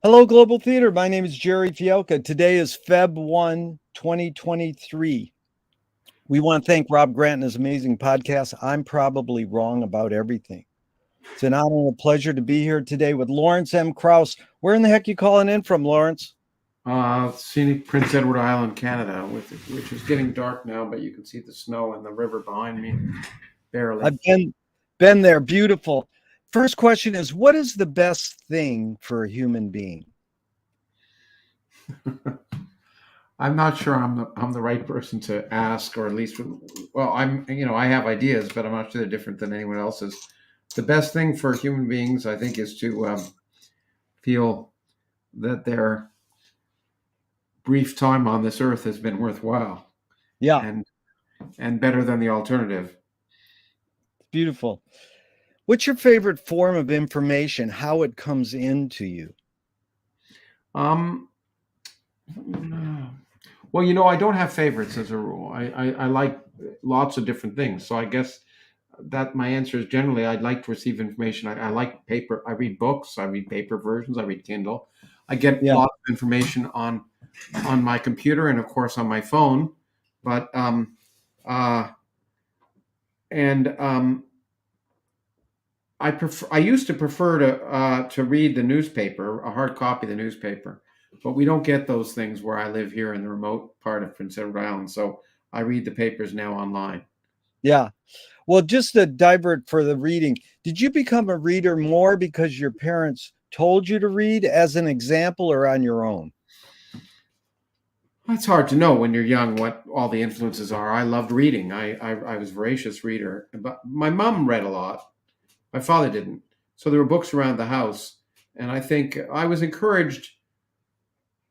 Hello, Global Theater. My name is Jerry Fielka. Today is Feb 1, 2023. We want to thank Rob Grant and his amazing podcast. I'm probably wrong about everything. It's an honor and a pleasure to be here today with Lawrence M. Krauss. Where in the heck you calling in from, Lawrence? Scenic Prince Edward Island, Canada, which is getting dark now, but you can see the snow and the river behind me, barely. I've been there. Beautiful. First question is, what is the best thing for a human being? I'm not sure I'm the right person to ask, or at least, well, I have ideas, but I'm not sure they're different than anyone else's. The best thing for human beings, I think, is to feel that their brief time on this earth has been worthwhile. Yeah. And better than the alternative. Beautiful. What's your favorite form of information? How it comes into you? Well, I don't have favorites as a rule. I like lots of different things. So I guess that my answer is generally I'd like to receive information. I like paper. I read books. I read paper versions. I read Kindle. I get lots of information on my computer and of course on my phone. But I used to prefer to read the newspaper, a hard copy of the newspaper, but we don't get those things where I live here in the remote part of Prince Edward Island. So I read the papers now online. Yeah. Well, just to divert for the reading, did you become a reader more because your parents told you to read as an example or on your own? It's hard to know when you're young what all the influences are. I loved reading. I was a voracious reader, but my mom read a lot. My father didn't. So there were books around the house. And I think I was encouraged,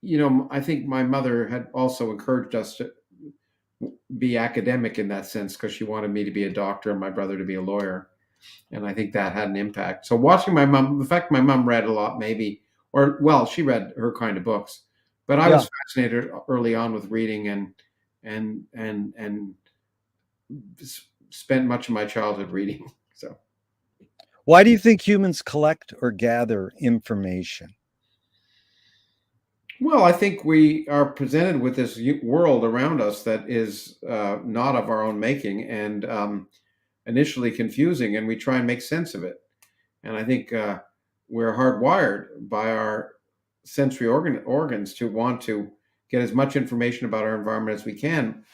I think my mother had also encouraged us to be academic in that sense because she wanted me to be a doctor and my brother to be a lawyer. And I think that had an impact. So watching my mom, the fact my mom read a lot maybe, she read her kind of books. But I was fascinated early on with reading and spent much of my childhood reading. So, why do you think humans collect or gather information? Well, I think we are presented with this world around us that is not of our own making and initially confusing, and we try and make sense of it. And I think we're hardwired by our sensory organs to want to get as much information about our environment as we can,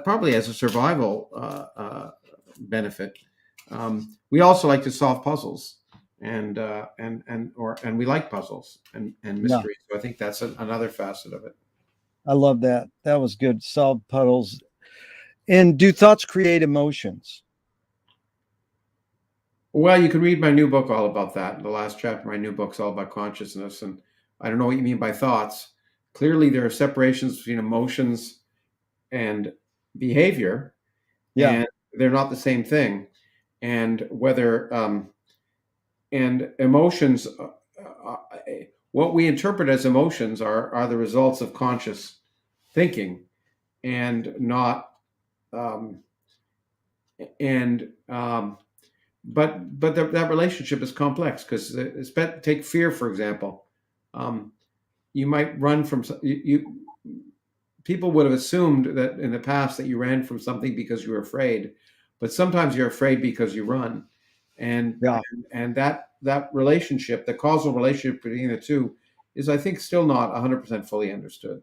probably as a survival benefit. We also like to solve puzzles, and we like puzzles and mysteries. So I think that's another facet of it. I love that. That was good. Solve puzzles. And do thoughts create emotions? Well, you can read my new book all about that. The last chapter of my new book's all about consciousness. And I don't know what you mean by thoughts. Clearly, there are separations between emotions and behavior. Yeah. And they're not the same thing. And whether, and emotions, what we interpret as emotions are the results of conscious thinking and not, but that relationship is complex because take fear, for example. You might run from people would have assumed that in the past that you ran from something because you were afraid, but sometimes you're afraid because you run, and that relationship, the causal relationship between the two, is I think still not 100% fully understood.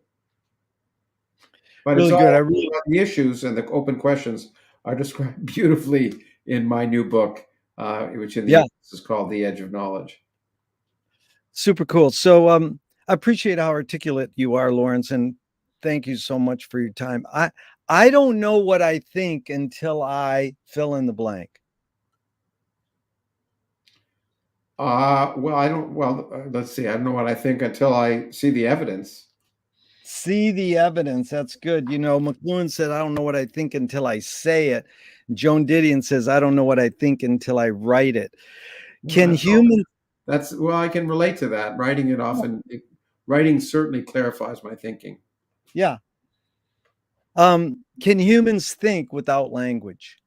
But really it's good. The issues and the open questions are described beautifully in my new book, which in the US is called The Edge of Knowledge. Super cool. So I appreciate how articulate you are, Lawrence, and thank you so much for your time. I don't know what I think until I fill in the blank. Let's see. I don't know what I think until I see the evidence. See the evidence. That's good. McLuhan said, I don't know what I think until I say it. Joan Didion says, I don't know what I think until I write it. Can humans... I can relate to that. Writing certainly clarifies my thinking. Yeah. Can humans think without language?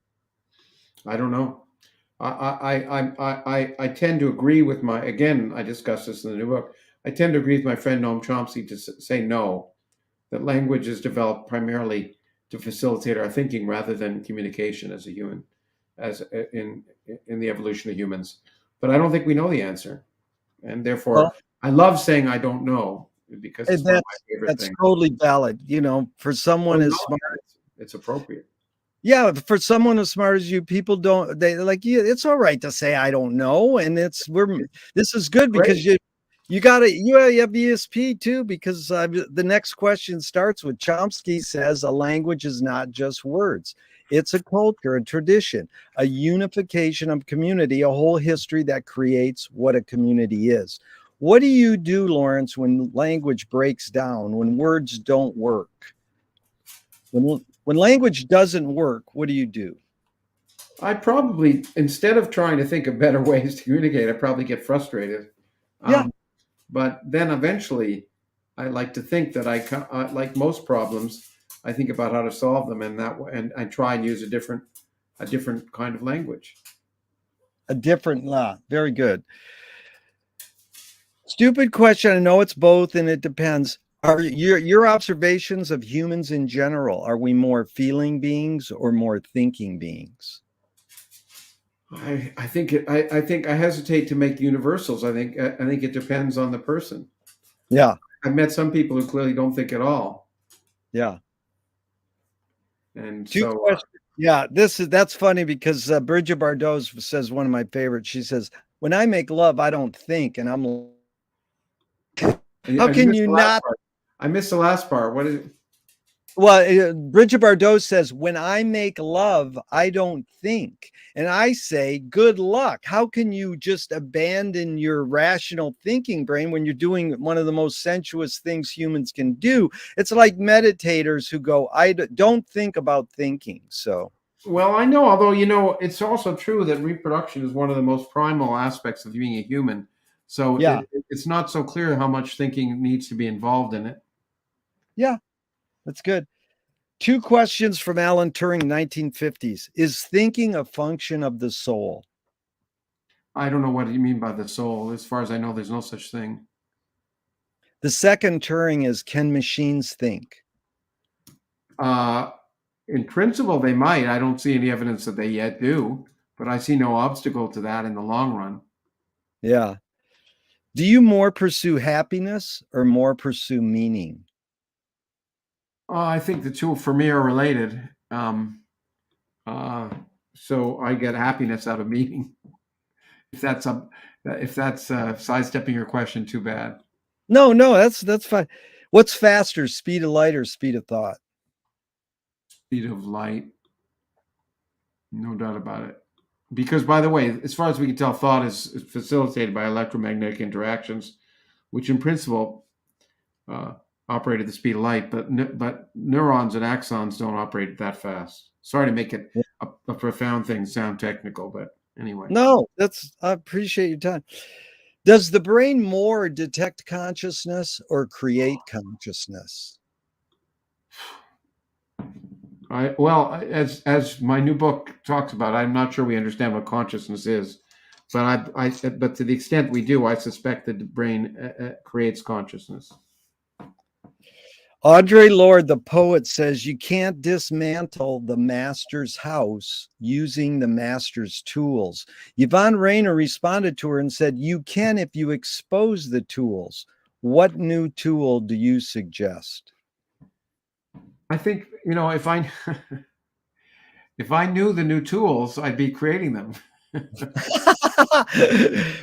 I don't know. I tend to agree with I discussed this in the new book. I tend to agree with my friend Noam Chomsky to say no, that language is developed primarily to facilitate our thinking rather than communication as a human, as in the evolution of humans. But I don't think we know the answer, and therefore Well, I love saying I don't know because and it's one of my favorite that's things. totally valid. For Well, someone no, as smart. it's appropriate. Yeah, for someone as smart as you, people don't they like yeah, it's all right to say I don't know. And this is good Great. because you gotta you have ESP too, because the next question starts with Chomsky says a language is not just words. It's a culture, a tradition, a unification of community, a whole history that creates what a community is. What do you do, Lawrence, when language breaks down, when words don't work? When language doesn't work, what do you do? I probably, instead of trying to think of better ways to communicate, I probably get frustrated. Yeah, Um, but then eventually, I like to think that like most problems, I think about how to solve them, and I try and use a different kind of language. a different very good. Stupid question. I know it's both and it depends. Are your observations of humans in general, are we more feeling beings or more thinking beings? I think I hesitate to make universals. I think it depends on the person. Yeah, I've met some people who clearly don't think at all, yeah. and Two so questions. Yeah, that's funny because Bridget Bardot says one of my favorites. She says, "When I make love, I don't think," and I'm like, how I can missed you the last not? part. I missed the last part. What is? Well, Bridget Bardot says, when I make love, I don't think. And I say, good luck. How can you just abandon your rational thinking brain when you're doing one of the most sensuous things humans can do? It's like meditators who go, don't think about thinking. So, Well, I know, although it's also true that reproduction is one of the most primal aspects of being a human. So yeah, it's not so clear how much thinking needs to be involved in it. yeah, that's good. Two questions from Alan Turing, 1950s. Is thinking a function of the soul? I don't know what you mean by the soul. As far as I know, there's no such thing. The second Turing is, can machines think? Uh, in principle, they might. I don't see any evidence that they yet do, but I see no obstacle to that in the long run. Yeah. Do you more pursue happiness or more pursue meaning? I think the two for me are related. Uh, so I get happiness out of meeting. If that's a, if that's sidestepping your question, too bad. No, no, that's fine. What's faster, speed of light or speed of thought? Speed of light, no doubt about it. Because, by the way, as far as we can tell, thought is facilitated by electromagnetic interactions, which in principle uh, operate at the speed of light, but neurons and axons don't operate that fast. Sorry to make it a profound thing sound technical, but anyway. No, I appreciate your time. Does the brain more detect consciousness or create consciousness? Well, as my new book talks about, I'm not sure we understand what consciousness is, but to the extent we do, I suspect that the brain creates consciousness. Audre Lorde, the poet, says you can't dismantle the master's house using the master's tools. Yvonne Rainer responded to her and said, you can if you expose the tools. What new tool do you suggest? I think if I if I knew the new tools, I'd be creating them.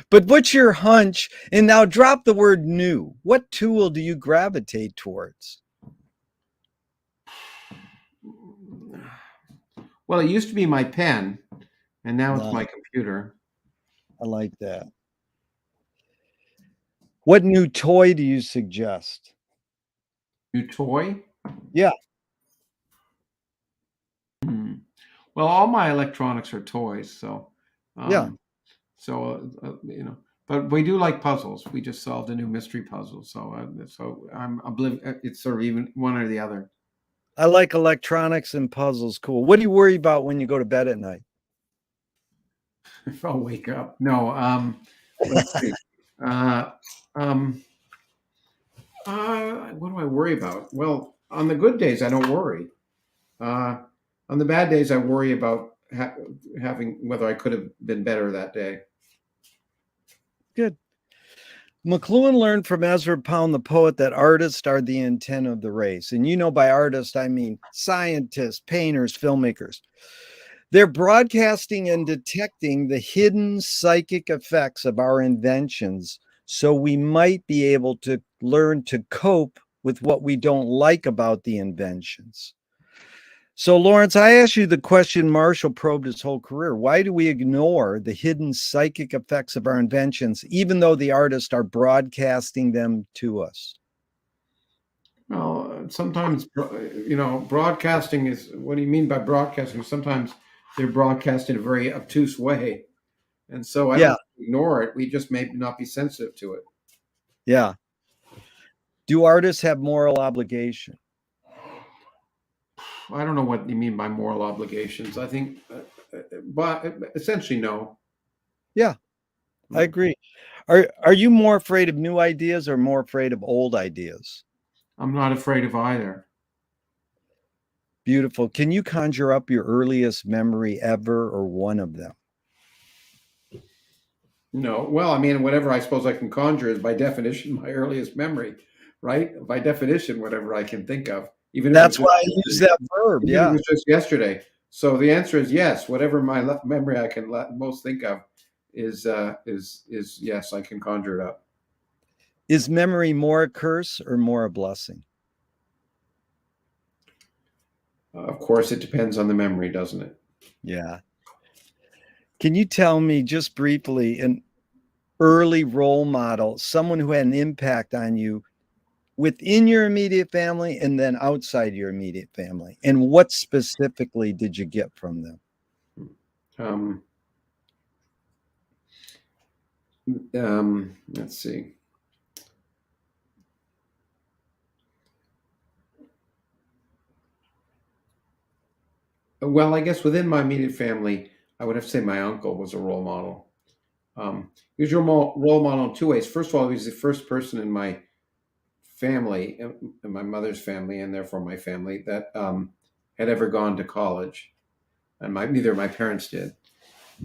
But what's your hunch? And now drop the word new. What tool do you gravitate towards? Well, it used to be my pen, and now it's No, my computer. I like that. What new toy do you suggest? New toy? Yeah, Hmm. Well, all my electronics are toys, so yeah. um, But we do like puzzles. We just solved a new mystery puzzle, so I'm oblivious. It's sort of even one or the other. I like electronics and puzzles. Cool. What do you worry about when you go to bed at night? If I'll wake up. No. Let's see. Uh, um, What do I worry about? Well, on the good days, I don't worry. Uh, on the bad days, I worry about having whether I could have been better that day. Good. McLuhan learned from Ezra Pound, the poet, that artists are the intent of the race. And you know, by artists, I mean scientists, painters, filmmakers. They're broadcasting and detecting the hidden psychic effects of our inventions so we might be able to learn to cope with what we don't like about the inventions. So, Lawrence, I asked you the question Marshall probed his whole career. Why do we ignore the hidden psychic effects of our inventions, even though the artists are broadcasting them to us? Well, sometimes, broadcasting is, what do you mean by broadcasting? Sometimes they're broadcast in a very obtuse way. And so I Yeah, don't ignore it. We just may not be sensitive to it. yeah. Do artists have moral obligation? I don't know what you mean by moral obligations. I think, but essentially, no. Yeah, I No. agree. Are you more afraid of new ideas or more afraid of old ideas? I'm not afraid of either. Beautiful. Can you conjure up your earliest memory ever or one of them? No. Well, I mean, whatever I suppose I can conjure is by definition my earliest memory, right? By definition, whatever I can think of, even if it's That's just why I use yesterday. that verb. Even if Yeah. it's just yesterday. So the answer is yes. Whatever my memory I can most think of is yes. I can conjure it up. Is memory more a curse or more a blessing? Of course, it depends on the memory, doesn't it? Yeah. Can you tell me just briefly an early role model, someone who had an impact on you within your immediate family and then outside your immediate family? And what specifically did you get from them? Um, let's see. Well, I guess within my immediate family, I would have to say my uncle was a role model. He was a role model in two ways. First of all, he was the first person in my family, in my mother's family, and therefore my family, that had ever gone to college, and neither of my parents did.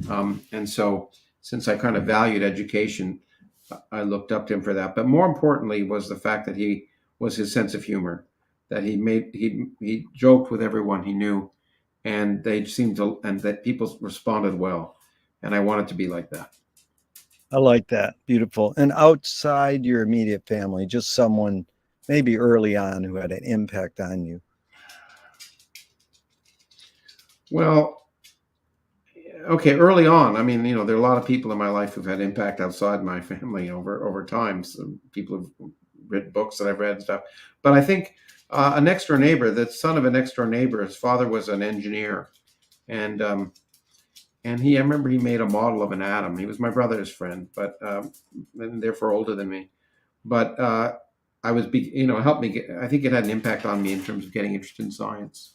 And so, since I kind of valued education, I looked up to him for that. But more importantly, was the fact that he was his sense of humor, that he joked with everyone he knew, and they seemed to, and that people responded well, and I wanted to be like that. I like that. Beautiful. And outside your immediate family, just someone maybe early on who had an impact on you. Well, okay, early on, I mean, there are a lot of people in my life who've had impact outside my family over time. So people who've read books that I've read and stuff. But I think a next door neighbor, the son of a next door neighbor, his father was an engineer, and I remember he made a model of an atom. He was my brother's friend, but and therefore older than me. But I was, helped me get. I think it had an impact on me in terms of getting interested in science.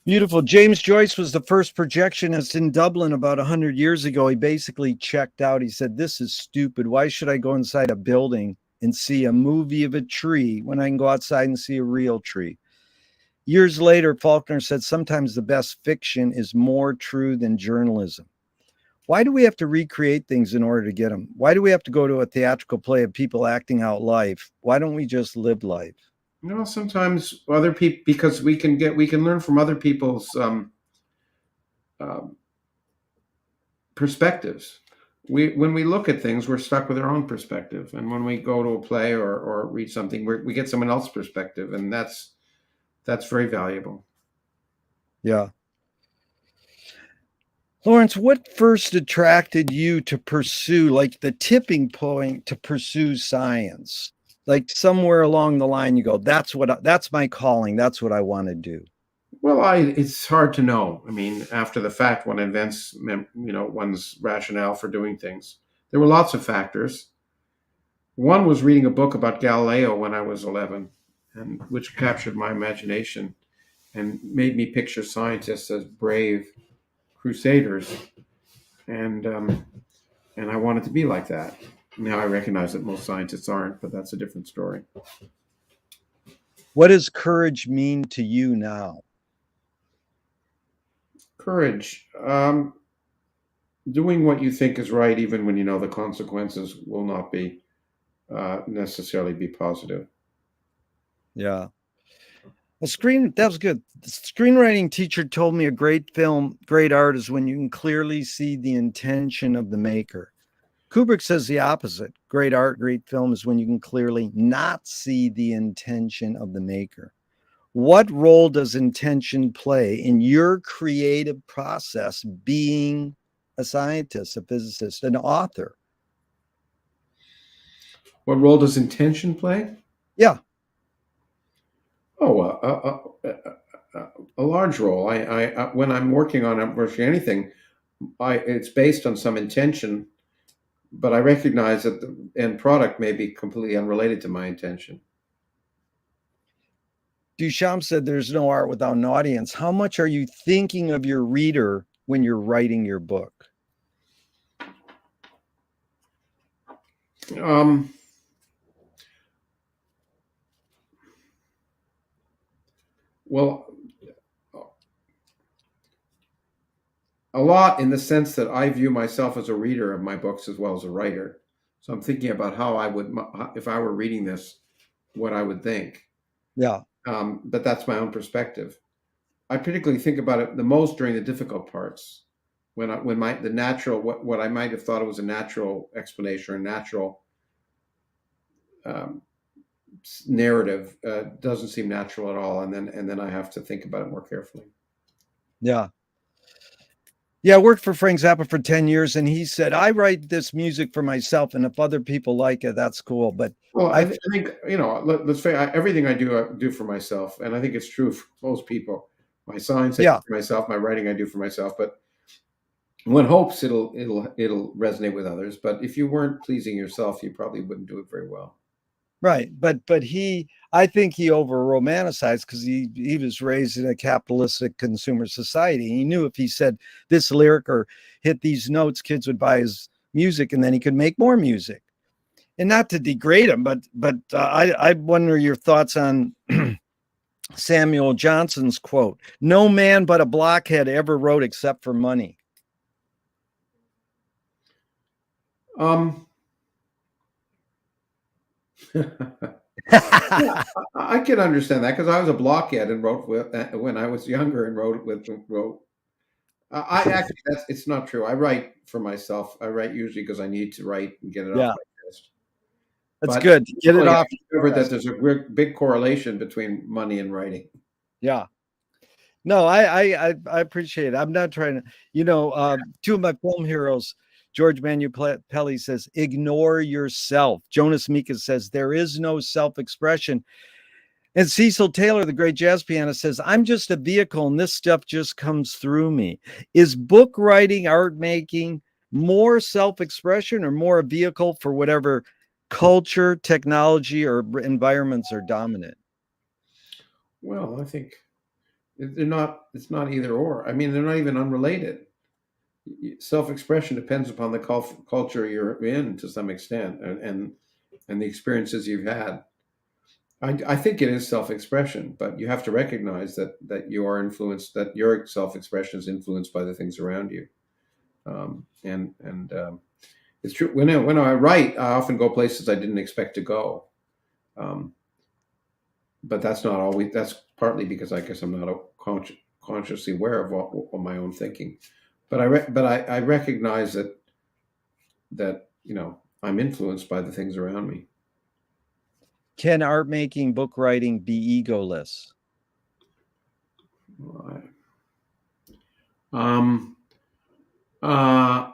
Beautiful. James Joyce was the first projectionist in Dublin about 100 years ago. He basically checked out. He said, "This is stupid. Why should I go inside a building and see a movie of a tree when I can go outside and see a real tree?" Years later, Faulkner said, "Sometimes the best fiction is more true than journalism." Why do we have to recreate things in order to get them? Why do we have to go to a theatrical play of people acting out life? Why don't we just live life? Sometimes other people, because we can learn from other people's uh, perspectives. When we look at things, we're stuck with our own perspective, and when we go to a play or read something, we get someone else's perspective, and that's very valuable. Yeah. Lawrence, what first attracted you to pursue, like the tipping point to pursue science? Like somewhere along the line, you go, that's my calling. That's what I want to do. Well, it's hard to know. I mean, after the fact, one invents, one's rationale for doing things. There were lots of factors. One was reading a book about Galileo when I was 11, and which captured my imagination and made me picture scientists as brave crusaders, and I wanted to be like that. Now I recognize that most scientists aren't, but that's a different story. What does courage mean to you now? Courage. Doing what you think is right, even when you know the consequences will not be necessarily be positive. Yeah. That was good. The screenwriting teacher told me a great film, great art is when you can clearly see the intention of the maker. Kubrick says the opposite. Great art, great film is when you can clearly not see the intention of the maker. What role does intention play in your creative process being a scientist, a physicist, an author? What role does intention play? Yeah. Oh, a large role. When I'm working on virtually anything, it's based on some intention, but I recognize that the end product may be completely unrelated to my intention. Duchamp said there's no art without an audience. How much are you thinking of your reader when you're writing your book? Um, well, a lot in the sense that I view myself as a reader of my books as well as a writer. So I'm thinking about how I would, if I were reading this, what I would think. Yeah. But that's my own perspective. I particularly think about it the most during the difficult parts, when the natural what I might have thought it was a natural explanation or a natural um, narrative doesn't seem natural at all, and then I have to think about it more carefully. Yeah. Yeah, I worked for Frank Zappa for 10 years, and he said, I write this music for myself, and if other people like it, that's cool. But Well, I, I think let's say everything I do for myself, and I think it's true for most people. My science I do yeah, for myself, my writing I do for myself, but one hopes it'll resonate with others. But if you weren't pleasing yourself, you probably wouldn't do it very well. right. But I think he over romanticized because he was raised in a capitalistic consumer society. He knew if he said this lyric or hit these notes, kids would buy his music, and then he could make more music. And not to degrade him, but I wonder your thoughts on Samuel Johnson's quote: "No man but a blockhead ever wrote except for money." Um, Yeah, I can understand that because I was a blockhead and wrote with when I was younger and wrote. I actually that's it's not true. I write for myself. I write usually because I need to write and get it off Yeah, my chest. that's But good. Get it recently, I off discovered your that chest. there's a big correlation between money and writing. Yeah. No, I appreciate it. I'm not trying to, two of my film heroes, George Manupelli says, ignore yourself. Jonas Mekas says, there is no self-expression. And Cecil Taylor, the great jazz pianist, says, I'm just a vehicle and this stuff just comes through me. Is book writing, art making more self-expression or more a vehicle for whatever culture, technology, or environments are dominant? Well, I think they're not. It's not either or. I mean, they're not even unrelated. Self-expression depends upon the culture you're in to some extent, and the experiences you've had. I think it is self-expression, but you have to recognize that you are influenced, that your self-expression is influenced by the things around you. And it's true. When I write, I often go places I didn't expect to go. Um, but that's not always. That's partly because I guess I'm not consciously aware of my own thinking. But I recognize that I'm influenced by the things around me. Can art making, book writing be egoless? Um, uh, I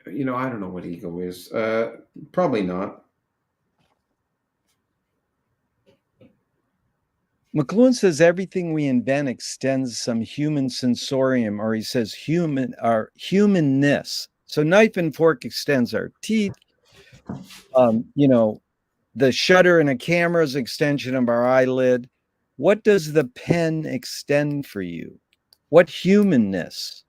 don't know what ego is. Probably not. McLuhan says everything we invent extends some human sensorium, or he says our humanness. So knife and fork extends our teeth. Um, you know, the shutter in a camera is extension of our eyelid. What does the pen extend for you? What humanness?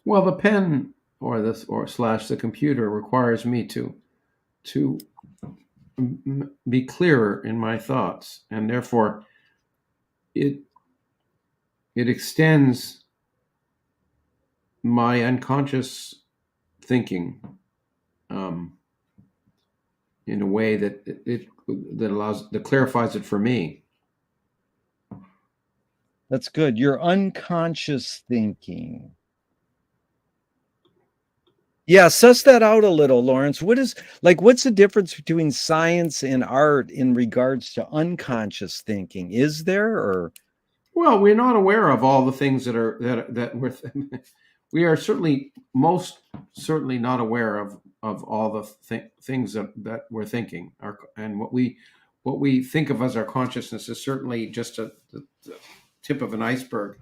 Well, the pen or this or slash the computer requires me to be clearer in my thoughts, and therefore it it extends my unconscious thinking um, in a way that allows that clarifies it for me. That's good. Your unconscious thinking. Yeah, suss that out a little, Lawrence. What's the difference between science and art in regards to unconscious thinking? Is there or Well, we're not aware of all the things that we're we are certainly most certainly not aware of all the things that we're thinking. And what we think of as our consciousness is certainly just the tip of an iceberg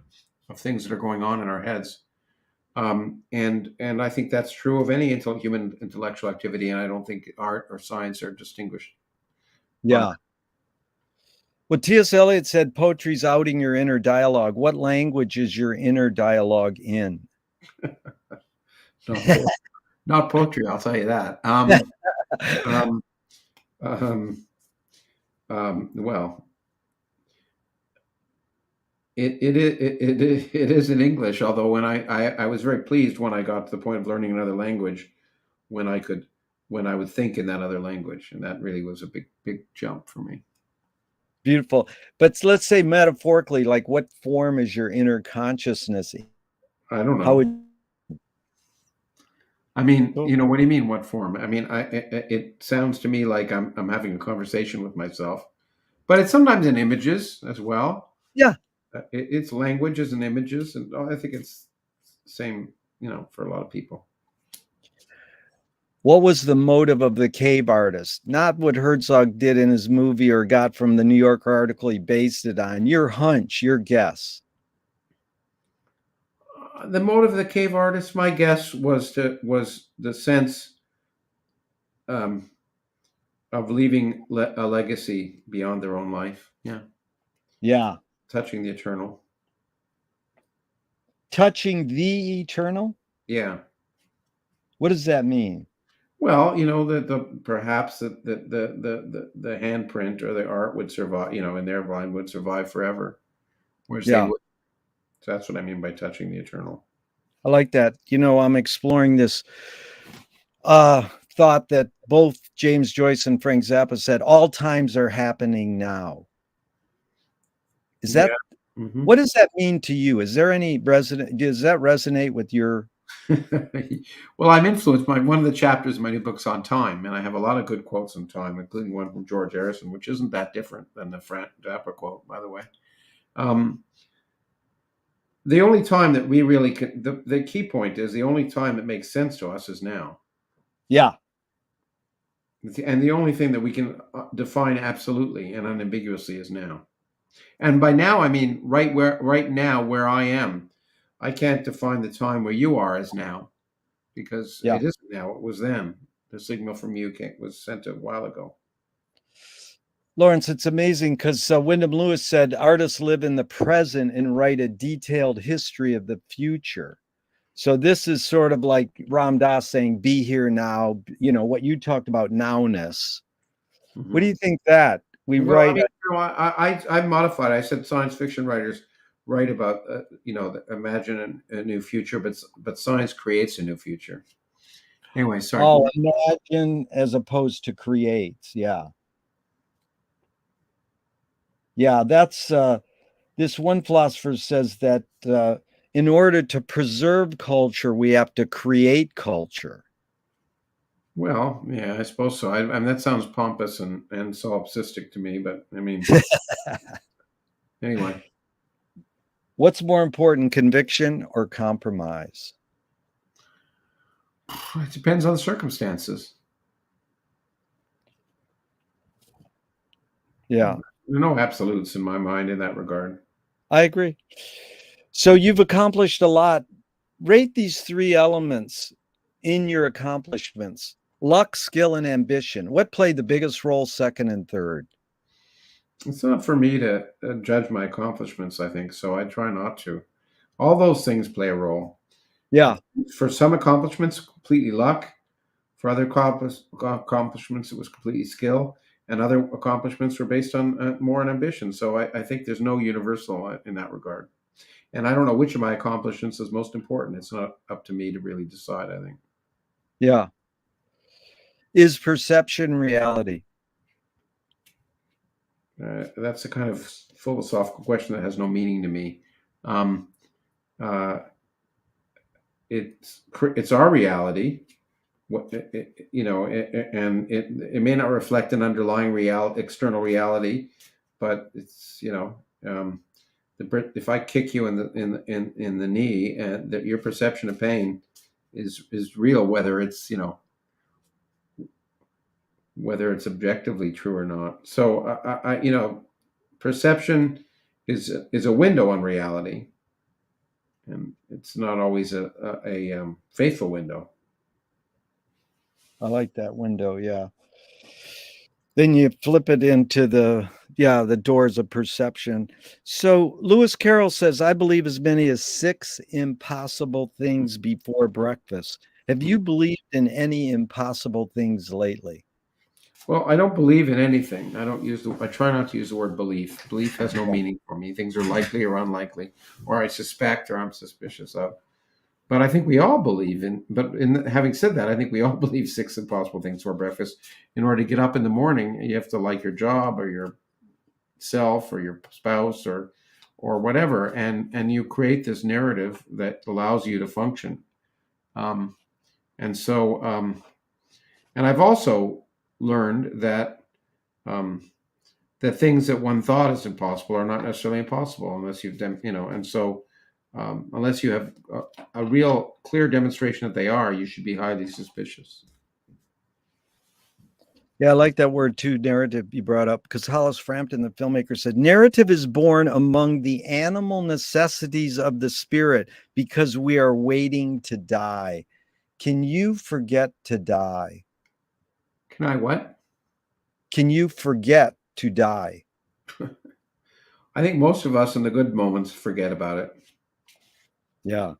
of things that are going on in our heads. And I think that's true of any human intellectual activity. And I don't think art or science are distinguished on yeah. Well, T.S. Eliot said poetry's outing your inner dialogue. What language is your inner dialogue in? that. Not poetry, I'll tell you that. Um, um, well, it is in English. Although I was very pleased when I got to the point of learning another language, when I would think in that other language, and that really was a big jump for me. Beautiful. But let's say metaphorically, like what form is your inner consciousness? I don't How know. would I mean, what do you mean? What form? I mean, it sounds to me like I'm having a conversation with myself, but it's sometimes in images as well. yeah. It's languages and images, and I think it's the same, for a lot of people. What was the motive of the cave artist? Not what Herzog did in his movie or got from the New Yorker article he based it on. Your hunch, your guess. The motive of the cave artist, my guess was the sense um, of leaving a legacy beyond their own life. Yeah, Yeah. touching the eternal. Touching the eternal? Yeah. What does that mean? Well, the perhaps the handprint or the art would survive. In their mind would survive forever, whereas they Yeah. would. So that's what I mean by touching the eternal. I like that. I'm exploring this thought that both James Joyce and Frank Zappa said all times are happening now. Is Yeah. that Hmm. what does that mean to you? Is there any does that resonate with your Well, I'm influenced by one of the chapters of my new book's on time, and I have a lot of good quotes on time, including one from George Harrison, which isn't that different than the Frank Zappa quote, by the way. Um, the only time that we really can, the key point is the only time it makes sense to us is now. Yeah. And the only thing that we can define absolutely and unambiguously is now. And by now, I mean right now where I am. I can't define the time where you are as now, because Yeah. it isn't now. It was then. The signal from you was sent a while ago. Lawrence, it's amazing because Wyndham Lewis said artists live in the present and write a detailed history of the future. So this is sort of like Ram Dass saying, be here now, what you talked about nowness. What do Hmm. you think that we Well, I write? mean, I modified. I said science fiction writers write about, imagine a new future, but science creates a new future. Anyway, sorry. Oh, imagine as opposed to create. Yeah. Yeah. That's this one philosopher says that in order to preserve culture, we have to create culture. Well, yeah, I suppose so. I mean, that sounds pompous and solipsistic to me, but I mean, anyway. What's more important, conviction or compromise? It depends on the circumstances. Yeah, There are no absolutes in my mind in that regard. I agree. So you've accomplished a lot. Rate these three elements in your accomplishments: luck, skill, and ambition. What played the biggest role, second and third? It's not for me to judge my accomplishments, I think, so I try not to. All those things play a role. Yeah. For some accomplishments, completely luck. For other accomplishments, it was completely skill, and other accomplishments were based on more on ambition. So I think there's no universal in that regard. And I don't know which of my accomplishments is most important. It's not up to me to really decide, I think. Yeah. Is perception reality? That's a kind of philosophical question that has no meaning to me. Um, uh, it's our reality. And it may not reflect an underlying external reality, but it's if I kick you in the knee, and that your perception of pain is real, whether it's objectively true or not. So perception is a window on reality, and it's not always a faithful window. I like that window. Yeah. Then you flip it into the doors of perception. So Lewis Carroll says, I believe as many as 6 impossible things before breakfast. Have you believed in any impossible things lately? Well, I don't believe in anything. I try not to use the word belief. Belief has no meaning for me. Things are likely or unlikely, or I suspect or I'm suspicious of. But I think we all believe in. But having said that, I think we all believe 6 impossible things for breakfast. In order to get up in the morning, you have to like your job or yourself or your spouse or whatever, and you create this narrative that allows you to function. Um, and so, and I've also learned um, that things that one thought is impossible are not necessarily impossible unless you've done, and so unless you have a real clear demonstration that they are, you should be highly suspicious. Yeah, I like that word too, narrative, you brought up, because Hollis Frampton, the filmmaker, said narrative is born among the animal necessities of the spirit because we are waiting to die. Can you forget to die? Can I what? Can you forget to die? I think most of us in the good moments forget about it. Yeah.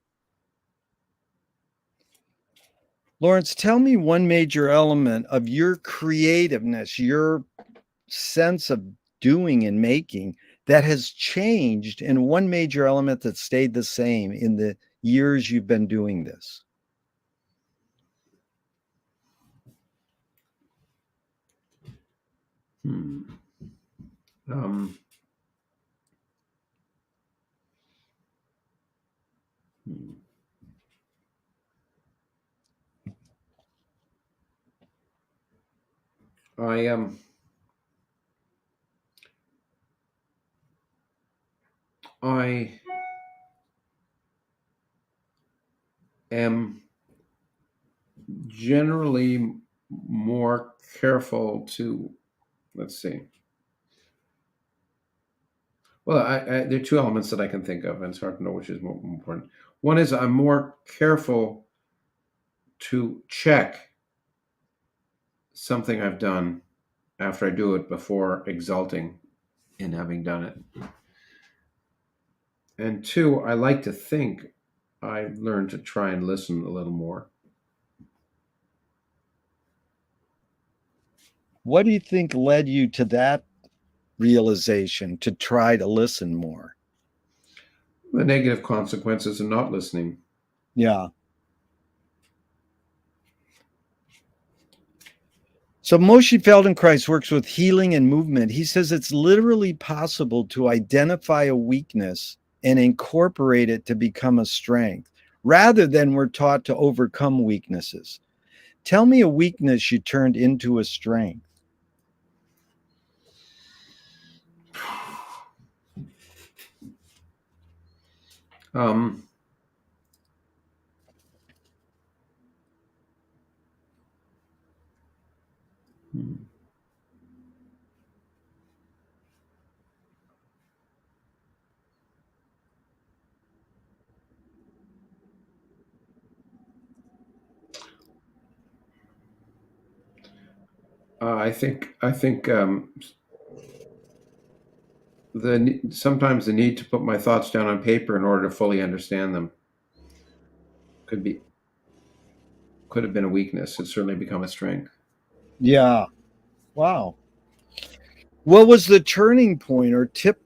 Lawrence, tell me one major element of your creativeness, your sense of doing and making that has changed, and one major element that stayed the same in the years you've been doing this. Hmm. Um, hmm. I I am generally more careful to, let's see. Well, there are two elements that I can think of, and it's hard to know which is more important. One is I'm more careful to check something I've done after I do it before exulting in having done it. And two, I like to think I've learned to try and listen a little more. What do you think led you to that realization to try to listen more? The negative consequences of not listening. Yeah. So Moshe Feldenkrais works with healing and movement. He says it's literally possible to identify a weakness and incorporate it to become a strength, rather than we're taught to overcome weaknesses. Tell me a weakness you turned into a strength. Um, I think sometimes the need to put my thoughts down on paper in order to fully understand them, could be could have been a weakness. It's certainly become a strength. Yeah. Wow. What was the turning point or tip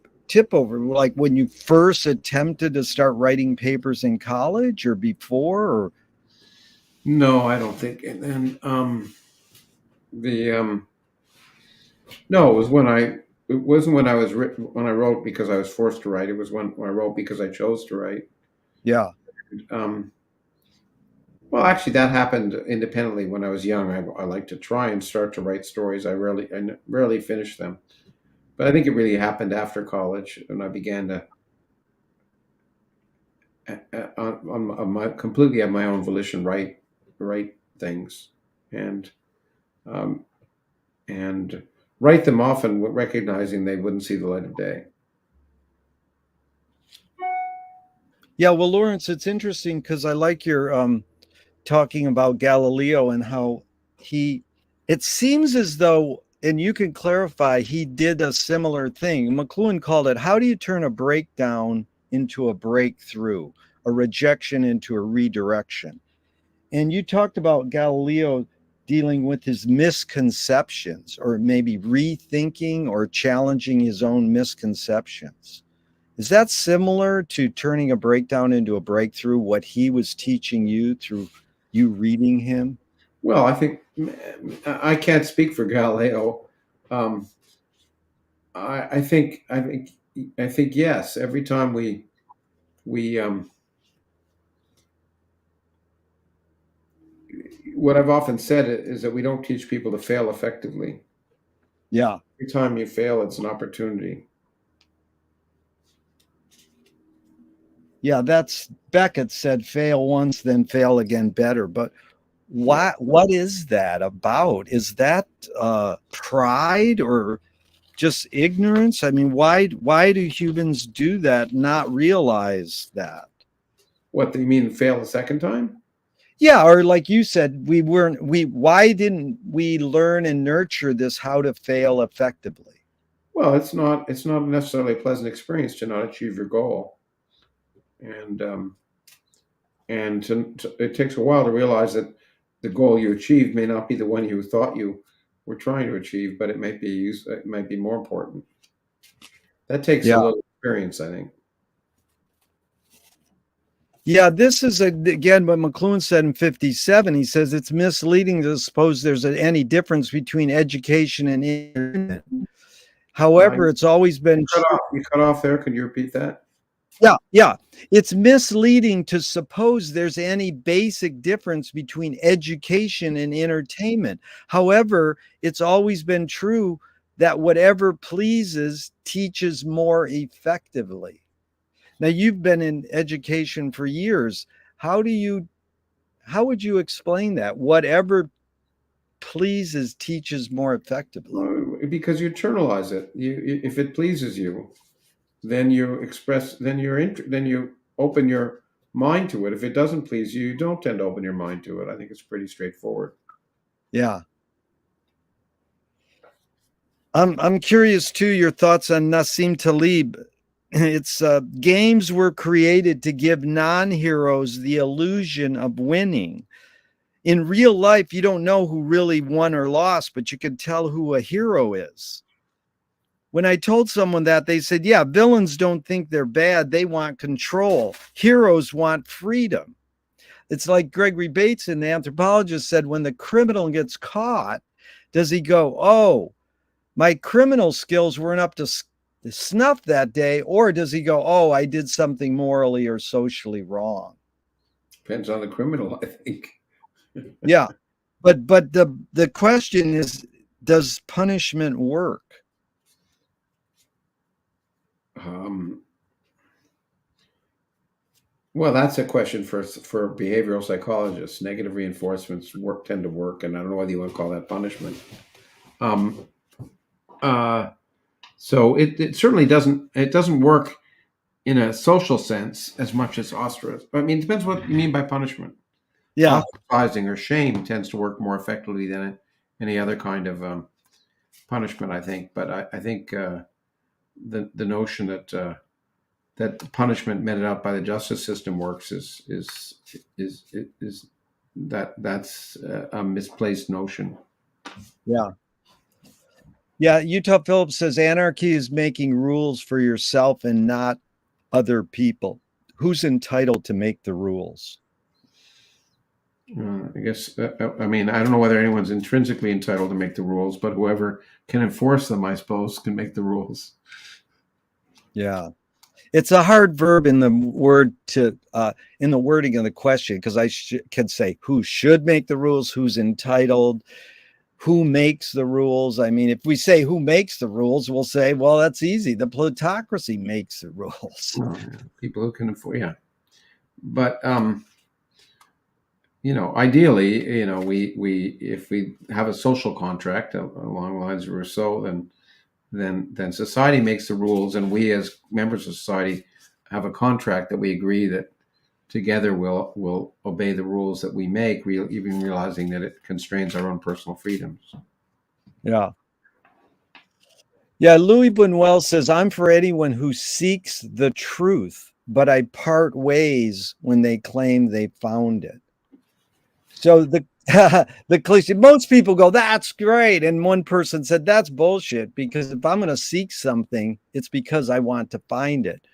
over? Like when you first attempted to start writing papers in college or before or No, I don't think. And then the no, it was when I. It wasn't when I was when I wrote because I was forced to write. It was when I wrote because I chose to write. yeah. Um, well, actually, that happened independently when I was young. I like to try and start to write stories. I rarely finish them, but I think it really happened after college when I began to on my completely of my own volition write things and um, and write them often recognizing they wouldn't see the light of day. Yeah, well, Lawrence, it's interesting because I like your talking about Galileo and how he, it seems as though, and you can clarify, he did a similar thing. McLuhan called it, how do you turn a breakdown into a breakthrough, a rejection into a redirection? And you talked about Galileo dealing with his misconceptions or maybe rethinking or challenging his own misconceptions. Is that similar to turning a breakdown into a breakthrough, what he was teaching you through you reading him? Well, I think I can't speak for Galileo. Um, I think yes. Every time we what I've often said is that we don't teach people to fail effectively. Yeah. Every time you fail, it's an opportunity. Yeah, that's Beckett said fail once, then fail again better. But Yeah. what is that about? Is that pride or just ignorance? I mean, why do humans do that, not realize that? What do you mean fail the second time? Yeah, or like you said, we why didn't we learn and nurture this how to fail effectively? Well, it's not necessarily a pleasant experience to not achieve your goal, and it takes a while to realize that the goal you achieved may not be the one you thought you were trying to achieve, but it might be more important. That takes a Yeah. little experience, I think. Yeah, this is again what McLuhan said in 57. He says it's misleading to suppose there's any difference between education and entertainment. However, it's always been true. You cut off there. Could you repeat that? Yeah, yeah. It's misleading to suppose there's any basic difference between education and entertainment. However, it's always been true that whatever pleases teaches more effectively. Now, you've been in education for years. How do you how would you explain that? Whatever pleases teaches more effectively. Because you internalize it. If it pleases you, then you express, then you open your mind to it. If it doesn't please you, you don't tend to open your mind to it. I think it's pretty straightforward. Yeah. I'm curious too your thoughts on Nassim Taleb. It's games were created to give non-heroes the illusion of winning. In real life, you don't know who really won or lost, but you can tell who a hero is. When I told someone that, they said, yeah, villains don't think they're bad. They want control. Heroes want freedom. It's like Gregory Bateson, the anthropologist, said when the criminal gets caught, does he go, oh, my criminal skills weren't up to snuff that day? Or does he go, oh, I did something morally or socially wrong? Depends on the criminal, I think. Yeah. But the question is, does punishment work? Um, well, that's a question for behavioral psychologists. Negative reinforcements tend to work, and I don't know whether you want to call that punishment. Um, uh, so it certainly doesn't work in a social sense as much as ostracizing. I mean, it depends what you mean by punishment. Yeah. Ostracizing or shame tends to work more effectively than any other kind of punishment, I think. But I think the notion that that the punishment meted out by the justice system works is that's a misplaced notion. Yeah. Yeah. Utah Phillips says anarchy is making rules for yourself and not other people. Who's entitled to make the rules? I guess, I mean, I don't know whether anyone's intrinsically entitled to make the rules, but whoever can enforce them, I suppose, can make the rules. Yeah. It's a hard verb in the word to in the wording of the question, because I could say who should make the rules, who's entitled, who makes the rules. I mean, if we say who makes the rules, we'll say, well, that's easy. The plutocracy makes the rules. Oh, yeah. People who can enforce, yeah. But ideally, we if we have a social contract along the lines of Rousseau, then society makes the rules, and we as members of society have a contract that we agree that together we'll obey the rules that we make, even realizing that it constrains our own personal freedoms. Yeah. Yeah. Louis Buñuel says, I'm for anyone who seeks the truth, but I part ways when they claim they found it. So the cliche, most people go, that's great. And one person said, that's bullshit, because if I'm going to seek something, it's because I want to find it.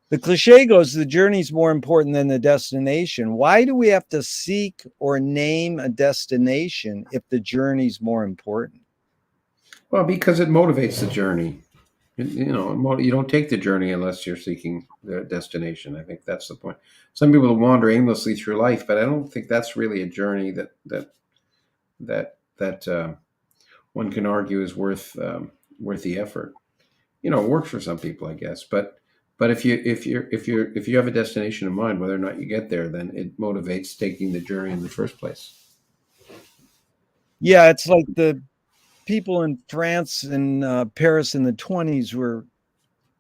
The cliche goes, the journey's more important than the destination. Why do we have to seek or name a destination if the journey's more important? Well, because it motivates the journey. You don't take the journey unless you're seeking the destination. I think that's the point. Some people wander aimlessly through life, but I don't think that's really a journey that one can argue is worth the effort. It works for some people, I guess, but if you have a destination in mind, whether or not you get there, then it motivates taking the journey in the first place. Yeah, it's like the people in France and Paris in the 20s were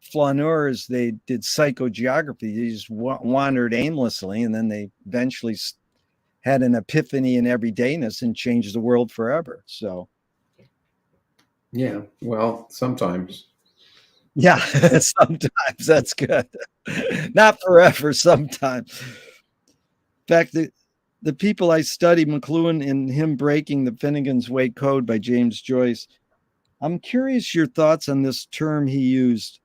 flaneurs. They did psychogeography. They just wandered aimlessly, and then they eventually had an epiphany in everydayness and changed the world forever. So, yeah, well, sometimes. Yeah, sometimes that's good. Not forever, sometimes. In fact, the people I study, McLuhan and him breaking the Finnegan's Wake Code by James Joyce, I'm curious your thoughts on this term he used.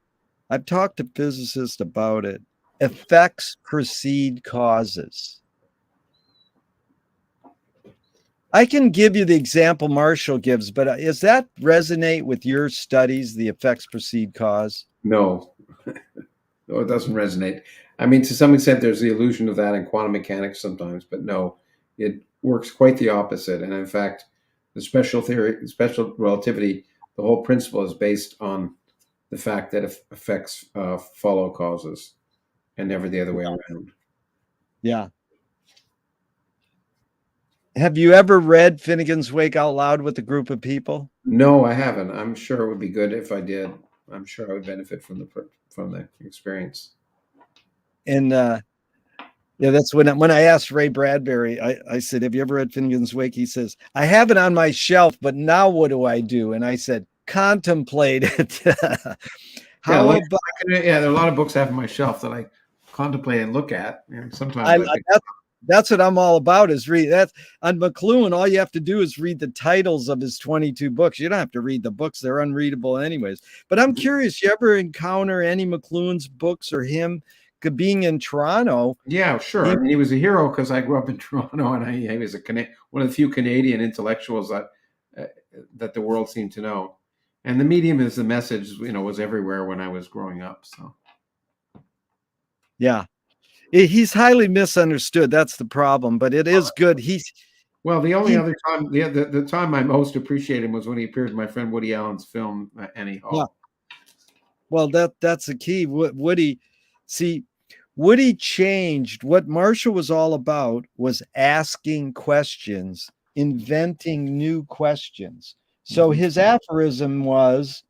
I've talked to physicists about it. Effects precede causes. I can give you the example Marshall gives, but does that resonate with your studies, the effects precede cause? No. No, it doesn't resonate. I mean, to some extent, there's the illusion of that in quantum mechanics sometimes, but no, it works quite the opposite. And in fact, the special relativity, the whole principle is based on the fact that effects follow causes and never the other way around. Yeah. Have you ever read Finnegan's Wake out loud with a group of people? No, I haven't. I'm sure it would be good if I did. I'm sure I would benefit from the experience. And yeah, that's when I asked Ray Bradbury, I said, have you ever read Finnegan's Wake? He says, I have it on my shelf, but now what do I do? And I said, contemplate it. How about? Yeah, there are a lot of books I have on my shelf that I contemplate and look at. Sometimes that's what I'm all about, is read that. On McLuhan, all you have to do is read the titles of his 22 books. You don't have to read the books. They're unreadable anyways. But I'm curious, you ever encounter any McLuhan's books or him being in Toronto? Yeah, sure. I mean, he was a hero because I grew up in Toronto, and he was one of the few Canadian intellectuals that the world seemed to know. And the medium is the message, was everywhere when I was growing up. So, yeah. He's highly misunderstood. That's the problem, but it is good. Well, the only other time, the time I most appreciated him was when he appeared in my friend Woody Allen's film, Annie Hall. Yeah. Well, that's the key. Woody changed. What Marshall was all about was asking questions, inventing new questions. So his aphorism was,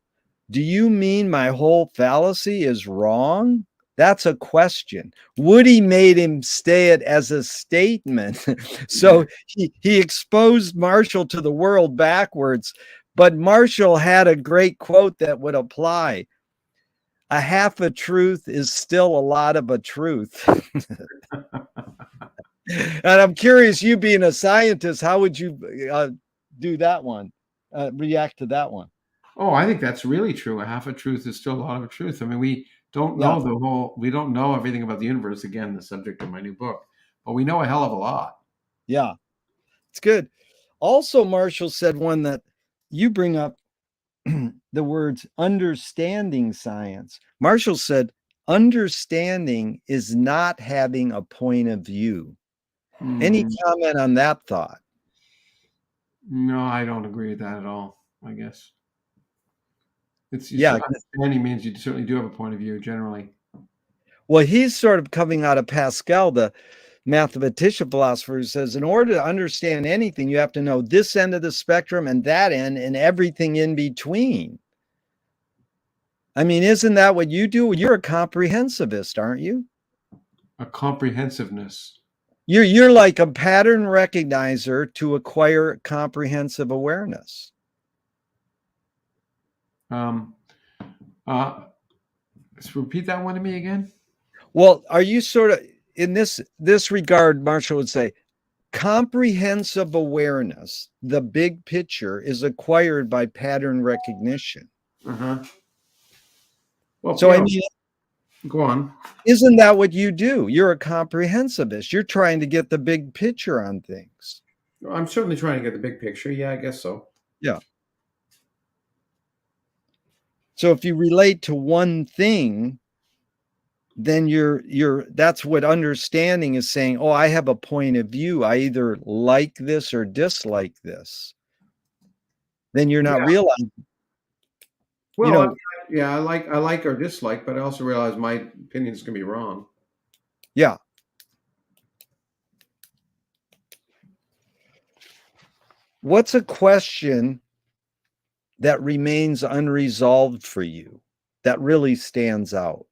do you mean my whole fallacy is wrong? That's a question. Woody made him say it as a statement. So he exposed Marshall to the world backwards, but Marshall had a great quote that would apply. A half a truth is still a lot of a truth. And I'm curious, you being a scientist, how would you do that one? React to that one? Oh, I think that's really true. A half a truth is still a lot of truth. I mean, we don't Yeah, know we don't know everything about the universe. Again, the subject of my new book, but we know a hell of a lot. yeah, it's good. Also, Marshall said one that you bring up the words understanding science. Marshall said, understanding is not having a point of view. Any Mm, comment on that thought? no, I don't agree with that at all. I guess it's Yeah. understanding means you certainly do have a point of view generally. Well, he's sort of coming out of Pascal, the mathematician philosopher, who says in order to understand anything, you have to know this end of the spectrum and that end and everything in between. I mean, isn't that what you do? You're a comprehensivist, aren't you? A comprehensiveness. You're like a pattern recognizer to acquire comprehensive awareness. Um, uh, let's repeat that one to me again. Well, are you sort of in this regard, Marshall would say, comprehensive awareness, the big picture, is acquired by pattern recognition. Uh-huh. Well, So, I mean, go on. isn't that what you do? You're a comprehensivist. You're trying to get the big picture on things. I'm certainly trying to get the big picture. Yeah, I guess so. Yeah. So if you relate to one thing, then you're that's what understanding is saying. Oh, I have a point of view. I either like this or dislike this. Then you're not Yeah. realizing, you Well, know, yeah, I like or dislike, but I also realize my opinions can be wrong. yeah. What's a question that remains unresolved for you that really stands out?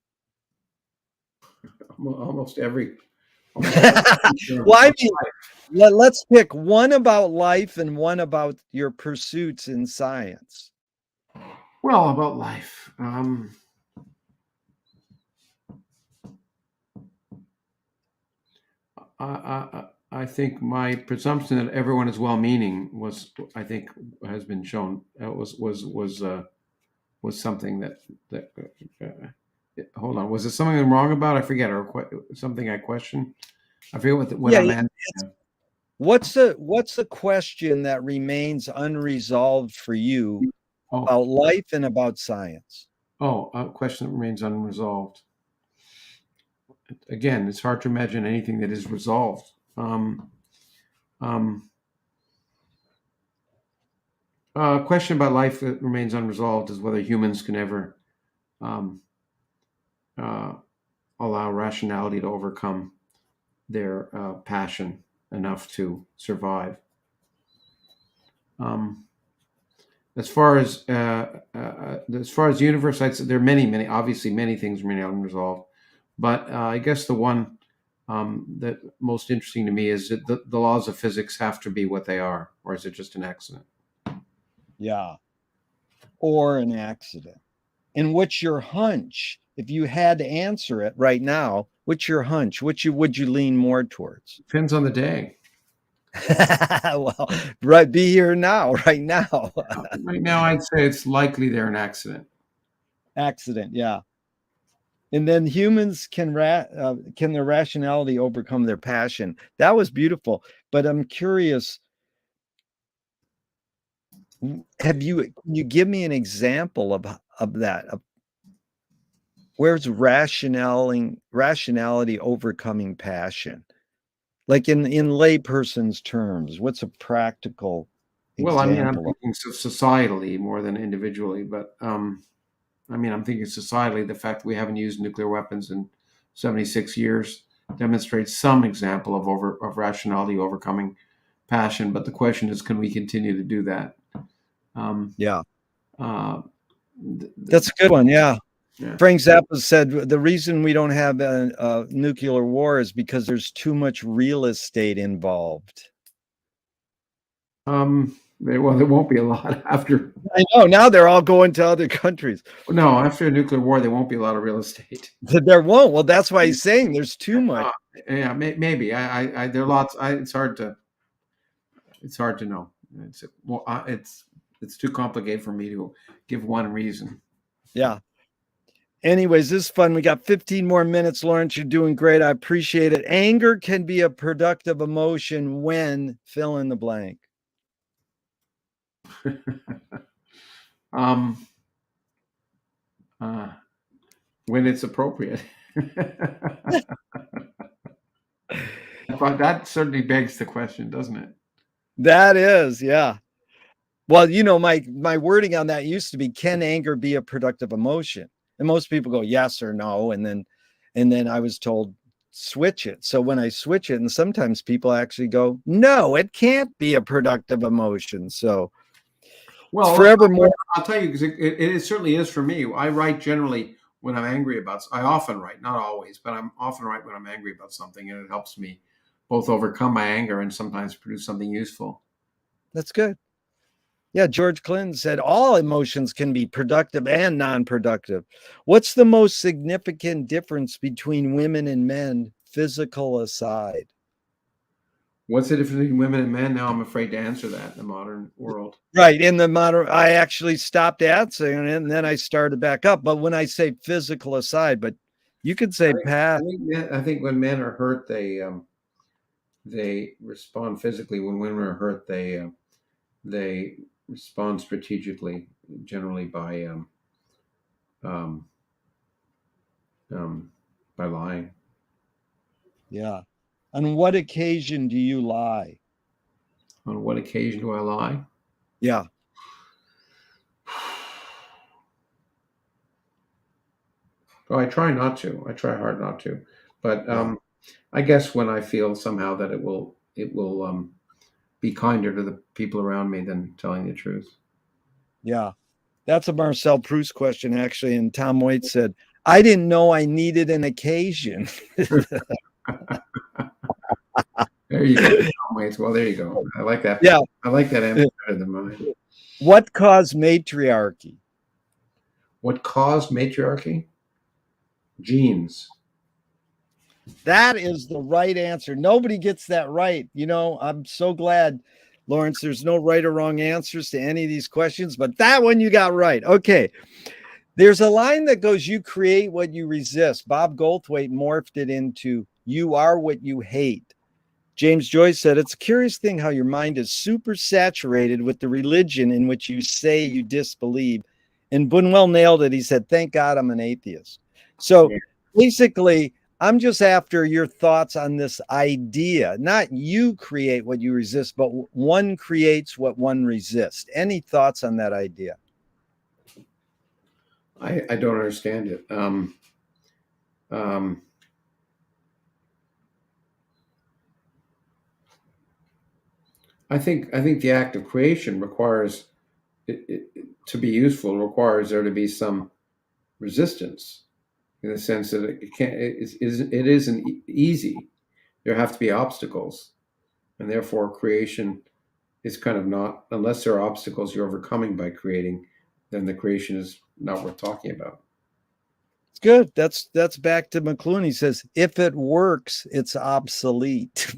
Almost every. Almost every Well, I mean, let's pick one about life and one about your pursuits in science. well, about life. I think my presumption that everyone is well-meaning I think, has been shown. Was something that. Hold on, was there something I'm wrong about? I forget, or something I questioned. I forget what Yeah, I'm answering. what's a question that remains unresolved for you Oh, about life and about science? a question that remains unresolved. Again, it's hard to imagine anything that is resolved. A question about life that remains unresolved is whether humans can ever um, uh, allow rationality to overcome their passion enough to survive. Um, as far as the universe, there are many, obviously many things remain unresolved, but I guess the one that most interesting to me is that the laws of physics have to be what they are, or is it just an accident? Yeah, or an accident. And what's your hunch? If you had to answer it right now, what's your hunch? Which would you lean more towards? Depends on the day. Well, right, be here now, right now. Right now, I'd say it's likely they're an accident. Accident, yeah. And then humans can their rationality overcome their passion. That was beautiful. But I'm curious, can you give me an example of that? Where's rationality overcoming passion? Like in layperson's terms, what's a practical Well, I mean, I'm example of? thinking societally more than individually, but I mean, I'm thinking societally, the fact that we haven't used nuclear weapons in 76 years demonstrates some example of rationality overcoming passion. But the question is, can we continue to do that? Yeah, Uh, that's a good one. Yeah. yeah. Frank Zappa said the reason we don't have a nuclear war is because there's too much real estate involved. There won't be a lot after. I know now they're all going to other countries. No, after a nuclear war, there won't be a lot of real estate. There won't. Well, that's why he's saying there's too much. Yeah, maybe. There are lots. It's hard to know. It's too complicated for me to give one reason. Yeah. Anyways, this is fun. We got 15 more minutes, Lawrence. You're doing great. I appreciate it. Anger can be a productive emotion when fill in the blank. um, when it's appropriate. But that certainly begs the question, doesn't it? That is, yeah. Well, my wording on that used to be, can anger be a productive emotion? And most people go yes or no. And then I was told, switch it. So when I switch it, and sometimes people actually go, no, it can't be a productive emotion. So well, it's forevermore. I'll tell you, because it certainly is for me. I write generally when I'm angry about. I often write, not always, but I'm often write when I'm angry about something, and it helps me both overcome my anger and sometimes produce something useful. That's good. Yeah, George Clinton said all emotions can be productive and non-productive. What's the most significant difference between women and men, physical aside? What's the difference between women and men? Now I'm afraid to answer that in the modern world. Right. In the modern, I actually stopped answering it and then I started back up. But when I say physical aside, but you could say past. I think when men are hurt, they respond physically. When women are hurt, they respond strategically, generally um, by lying. Yeah. On what occasion do you lie? On what occasion do I lie? Yeah. Oh, I try not to. I try hard not to. But Yeah. I guess when I feel somehow that it will be kinder to the people around me than telling the truth. Yeah. That's a Marcel Proust question, actually. And Tom Waits said, I didn't know I needed an occasion. There you go. Wait, well, there you go. I like that. Yeah. I like that answer better than mine. What caused matriarchy? What caused matriarchy? Genes. That is the right answer. Nobody gets that right. I'm so glad, Lawrence, there's no right or wrong answers to any of these questions, but that one you got right. Okay. There's a line that goes, you create what you resist. Bob Goldthwait morphed it into, you are what you hate. James Joyce said, it's a curious thing how your mind is super saturated with the religion in which you say you disbelieve. And Bunwell nailed it. He said, thank God I'm an atheist. So basically, I'm just after your thoughts on this idea. Not you create what you resist, but one creates what one resists. Any thoughts on that idea? I don't understand it. Um, I think the act of creation requires to be useful requires there to be some resistance in the sense that it isn't easy. There have to be obstacles, and therefore creation is kind of not, unless there are obstacles you're overcoming by creating, then the creation is not worth talking about. It's good. That's back to McLuhan. He says, if it works, it's obsolete.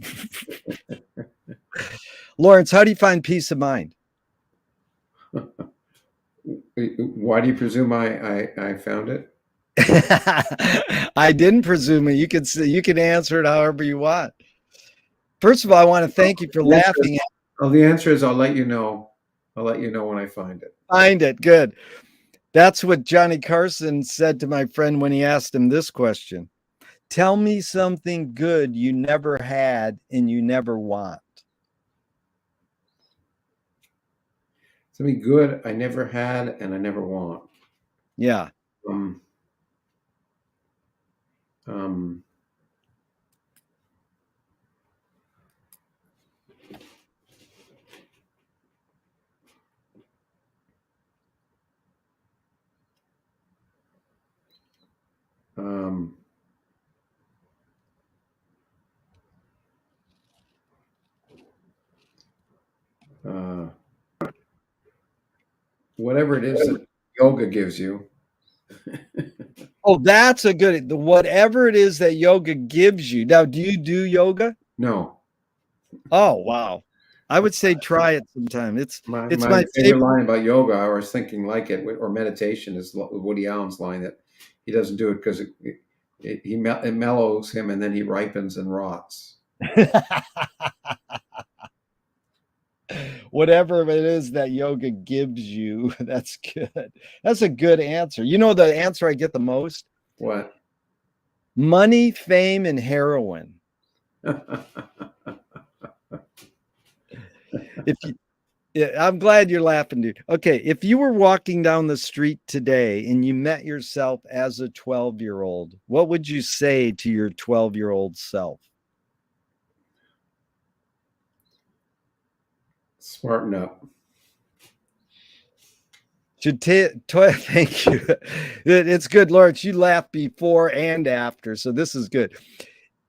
Lawrence, how do you find peace of mind? Why do you presume I found it? I didn't presume it. You can answer it however you want. First of all, I want to thank you for laughing. The answer is I'll let you know. I'll let you know when I find it. Find it. Good. That's what Johnny Carson said to my friend when he asked him this question. Tell me something good you never had and you never want. Something good I never had and I never want. Yeah. Um, um, um, Whatever it is that yoga gives you. Oh, that's a good, whatever it is that yoga gives you. Now, do you do yoga? No. Oh, wow. I would say try it sometime. It's My my favorite favorite. line about yoga, I was thinking like it, or meditation, is Woody Allen's line that he doesn't do it because it mellows him and then he ripens and rots. Whatever it is that yoga gives you, that's good. That's a good answer. You know the answer I get the most? What? Money, fame, and heroin. If you, yeah, I'm glad you're laughing, dude. Okay, if you were walking down the street today and you met yourself as a 12-year-old, what would you say to your 12-year-old self? Smarten up. Thank you. It's good, Lawrence. You laughed before and after, so this is good.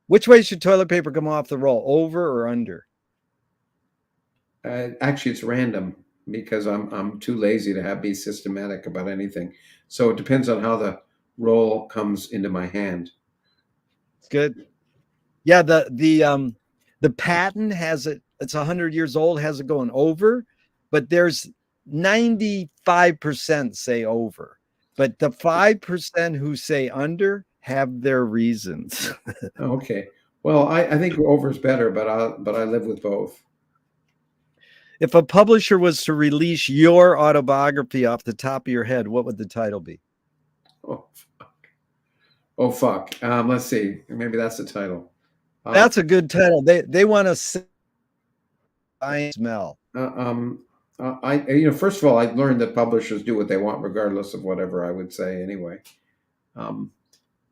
Which way should toilet paper come off the roll, over or under? Actually, it's random because I'm too lazy to be systematic about anything. So it depends on how the roll comes into my hand. It's good. Yeah, the patent has it. It's 100 years old. Has it going over, but there's 95% say over, but the 5% who say under have their reasons. Okay. Well, I think over is better, but I live with both. If a publisher was to release your autobiography off the top of your head, what would the title be? Oh, fuck. Oh, fuck. Let's see. Maybe that's the title. That's a good title. They want to smell. First of all, I learned that publishers do what they want, regardless of whatever I would say anyway. But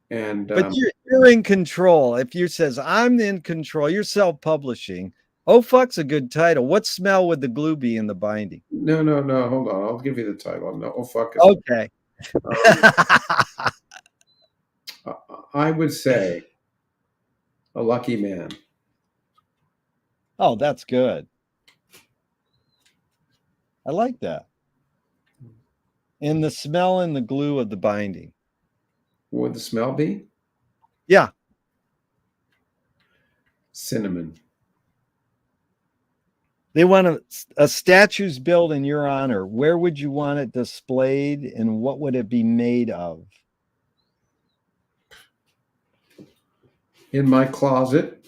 you're in control. If you says I'm in control, you're self-publishing. Oh, fuck's a good title. What smell would the glue be in the binding? No. Hold on. I'll give you the title. No, oh, fuck. Okay. I would say A Lucky Man. Oh, that's good. I like that. And the smell and the glue of the binding. What would the smell be? Yeah. Cinnamon. They want a statue's built in your honor. Where would you want it displayed and what would it be made of? In my closet.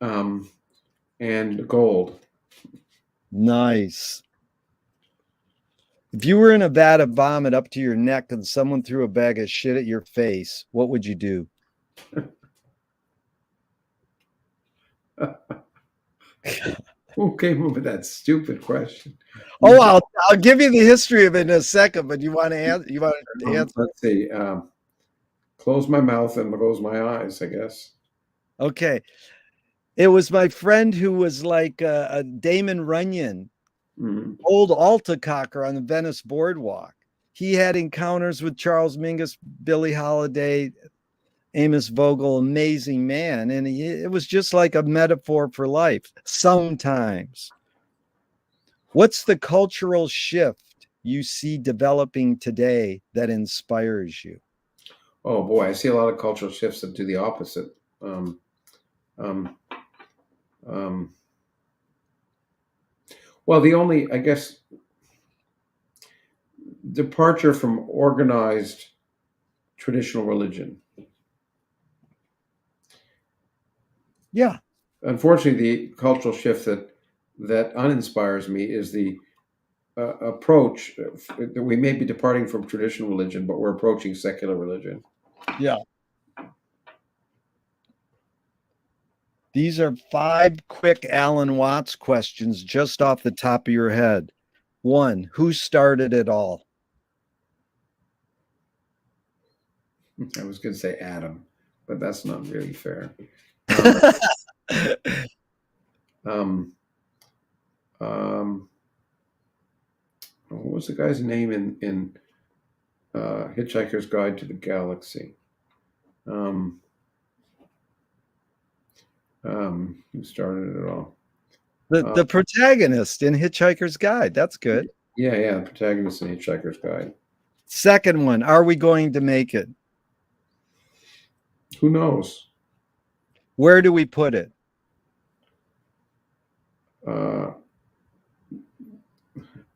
And gold. Nice. If you were in a vat of vomit up to your neck and someone threw a bag of shit at your face, what would you do? Who came up with that stupid question? Oh, I'll give you the history of it in a second, but you want to answer? Let's see. Close my mouth and close my eyes, I guess. Okay. It was my friend who was like a Damon Runyon, old Alta cocker on the Venice boardwalk. He had encounters with Charles Mingus, Billie Holiday, Amos Vogel, amazing man. And it was just like a metaphor for life sometimes. What's the cultural shift you see developing today that inspires you? Oh boy, I see a lot of cultural shifts that do the opposite. Well, the only, I guess, departure from organized traditional religion. Yeah. Unfortunately, the cultural shift that uninspires me is the approach that we may be departing from traditional religion, but we're approaching secular religion. Yeah. These are 5 quick Alan Watts questions just off the top of your head. 1, who started it all? I was going to say Adam, but that's not really fair. What was the guy's name in Hitchhiker's Guide to the Galaxy? Who started it all? The protagonist in Hitchhiker's Guide. That's good. Yeah, the protagonist in Hitchhiker's Guide. Second one, are we going to make it? Who knows? Where do we put it? Uh,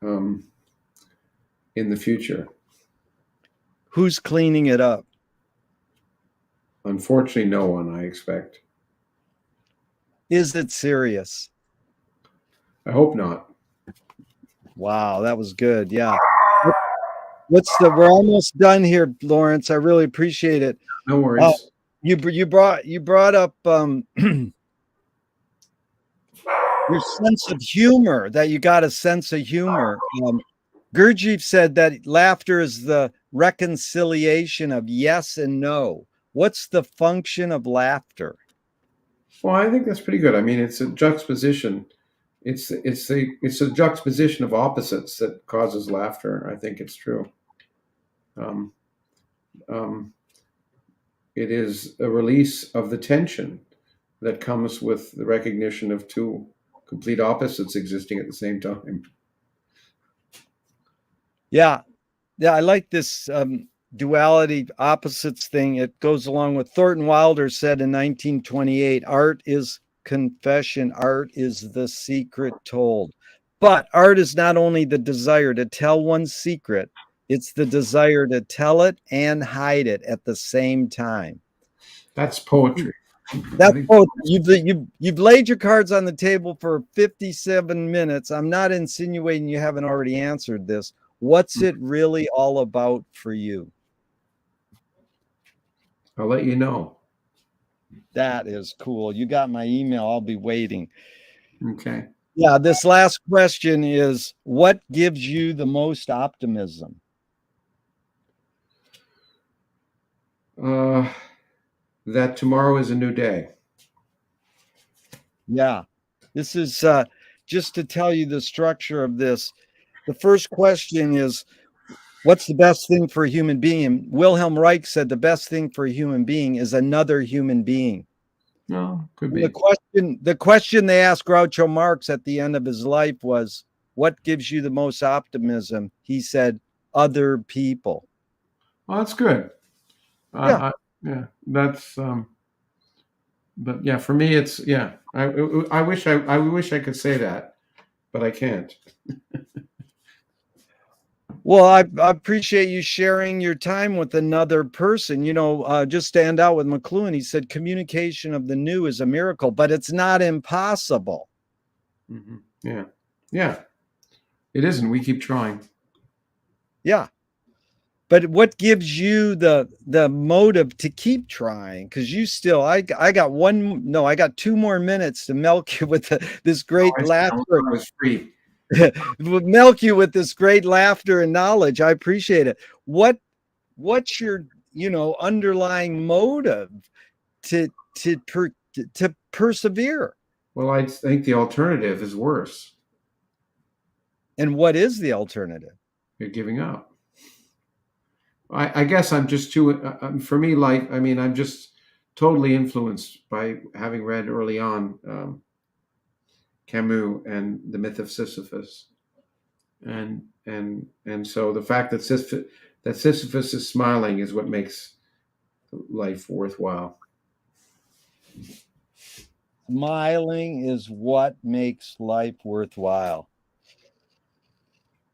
um, in the future. Who's cleaning it up? Unfortunately, no one, I expect. Is it serious? I hope not. Wow, that was good. Yeah. We're almost done here, Lawrence. I really appreciate it. No Uh, worries. you brought up your sense of humor, that you got a sense of humor. Gurdjieff said that laughter is the reconciliation of yes and no. What's the function of laughter? Well, I think that's pretty good. I mean, it's a juxtaposition. It's a juxtaposition of opposites that causes laughter. I think it's true. Um, um, it is a release of the tension that comes with the recognition of two complete opposites existing at the same time. Yeah, yeah, I like this duality opposites thing. It goes along with Thornton Wilder said in 1928, art is confession, art is the secret told. But art is not only the desire to tell one's secret, it's the desire to tell it and hide it at the same time. That's poetry. I That's think. both. You've laid your cards on the table for 57 minutes. I'm not insinuating you haven't already answered this. What's it really all about for you? I'll let you know. That is cool. You got my email. I'll be waiting. Okay. Yeah, this last question is, what gives you the most optimism? Uh, that tomorrow is a new day. Yeah. This is just to tell you the structure of this. The first question is, what's the best thing for a human being? Wilhelm Reich said the best thing for a human being is another human being. No, could And be. the question they asked Groucho Marx at the end of his life was, what gives you the most optimism? He said, other people. Well, that's good. Yeah. Yeah, that's. But yeah, for me, it's yeah. I wish I could say that, but I can't. Well, I appreciate you sharing your time with another person. Just stand out with McLuhan. He said communication of the new is a miracle, but it's not impossible. Yeah, yeah. It isn't. We keep trying. Yeah. But what gives you the motive to keep trying? Because you still, I got one, no, I got 2 more minutes to milk you with this Oh, great I see. I laughter. was free. Milk you with this great laughter and knowledge. I appreciate it. What's your underlying motive to to persevere? Well, I think the alternative is worse. And what is the alternative? You're giving up. I guess I'm just too. For me, life. I mean, I'm just totally influenced by having read early on Camus and the myth of Sisyphus, and so the fact that Sisyphus is smiling is what makes life worthwhile. Smiling is what makes life worthwhile.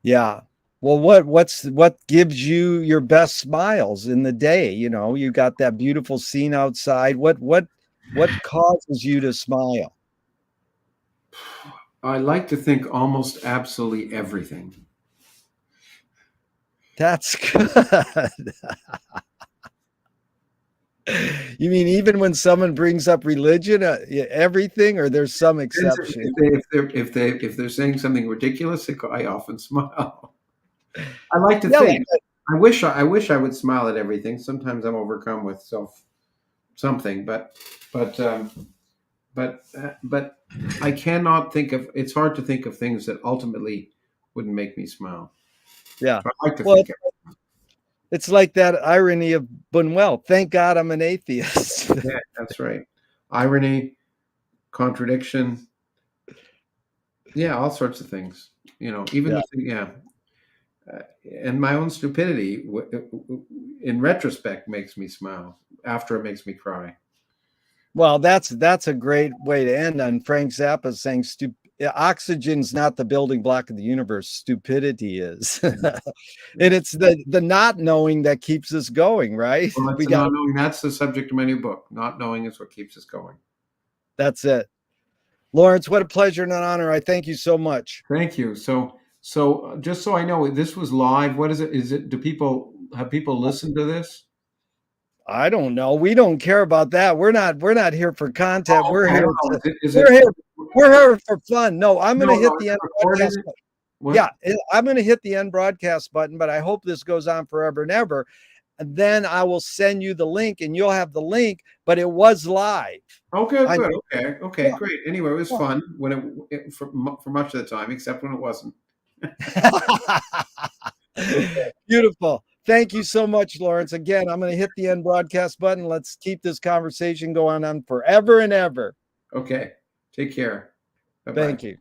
Yeah. Well, what gives you your best smiles in the day? You got that beautiful scene outside. What causes you to smile? I like to think almost absolutely everything. That's good. You mean even when someone brings up religion, everything, or there's some exception? If they're saying something ridiculous, I often smile. I like to Yeah, think. I wish I would smile at everything. Sometimes I'm overcome with something, but I cannot think of. It's hard to think of things that ultimately wouldn't make me smile. yeah. So I like to Well, think. it's like that irony of Buñuel. Thank God I'm an atheist. Yeah, that's right. Irony, contradiction. Yeah, all sorts of things. Even Yeah. the thing. Yeah, and my own stupidity, in retrospect, makes me smile. After it makes me cry. Well, that's a great way to end on. Frank Zappa saying oxygen's not the building block of the universe, stupidity is. And it's the not knowing that keeps us going, right? Well, We that's got not knowing. That's the subject of my new book. Not knowing is what keeps us going. that's it. Lawrence, what a pleasure and an honor. I thank you so much. Thank you. So just so I know, this was live. What is it? Is it? Have people listened to this? I don't know. We don't care about that. We're not here for content. Oh, We're okay. I here don't know. to Is it? we're here we're here for fun. No, I'm No, gonna hit no. Is the it end recorded? broadcast. What? Yeah, I'm gonna hit the end broadcast button, but I hope this goes on forever and ever. And then I will send you the link and you'll have the link, but it was live. Okay, I, good. Okay, yeah, great. Anyway, it was yeah. fun for much of the time, except when it wasn't. Okay. Beautiful. Thank you so much, Lawrence. Again, I'm going to hit the end broadcast button. Let's keep this conversation going on forever and ever. Okay. Take care. Bye bye. Thank you.